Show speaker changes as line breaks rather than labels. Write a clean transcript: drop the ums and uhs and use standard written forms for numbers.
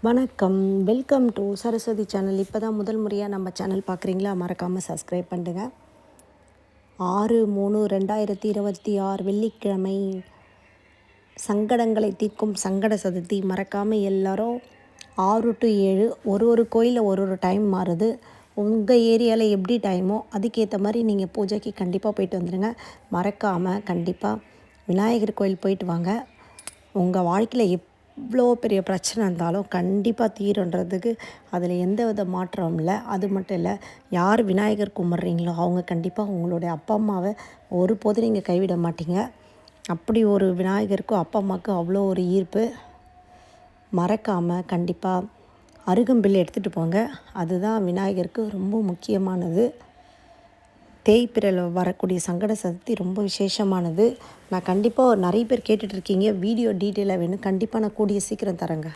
வணக்கம். Welcome to Saraswati channel. இப்போ தான் முதல் முறையாக நம்ம சேனல் பார்க்குறீங்களா? மறக்காமல் சப்ஸ்கிரைப் பண்ணுங்க. 6/3/2026 வெள்ளிக்கிழமை சங்கடங்களை தீர்க்கும் சங்கட சதுர்த்தி. மறக்காமல் எல்லோரும் 6 to 7 ஒரு கோயிலில் ஒரு டைம் மாறுது. உங்கள் ஏரியாவில் எப்படி டைமோ அதுக்கேற்ற மாதிரி நீங்கள் பூஜைக்கு கண்டிப்பாக போயிட்டு வந்துடுங்க. மறக்காமல் கண்டிப்பாக விநாயகர் கோயில் போயிட்டு வாங்க. உங்கள் வாழ்க்கையில் எவ்வளோ பெரிய பிரச்சனை இருந்தாலும் கண்டிப்பாக தீருன்றதுக்கு அதில் எந்த வித மாற்றமும் இல்லை. அது மட்டும் இல்லை, யார் விநாயகர் கும்பிட்றீங்களோ அவங்க கண்டிப்பாக உங்களுடைய அப்பா அம்மாவை ஒருபோதும் நீங்கள் கைவிட மாட்டீங்க. அப்படி ஒரு விநாயகருக்கும் அப்பா அம்மாவுக்கும் அவ்வளோ ஒரு ஈர்ப்பு. மறக்காமல் கண்டிப்பாக அருகம்பில் எடுத்துகிட்டு போங்க. அதுதான் விநாயகருக்கு ரொம்ப முக்கியமானது. தேய்பிறையில் வரக்கூடிய சங்கட சதுர்த்தி ரொம்ப விசேஷமானது. நான் கண்டிப்பாக நிறைய பேர் கேட்டுட்ருக்கீங்க, வீடியோ டீட்டெயிலாக வேணும். கண்டிப்பாக நான் கூடிய சீக்கிரம் தரேங்க.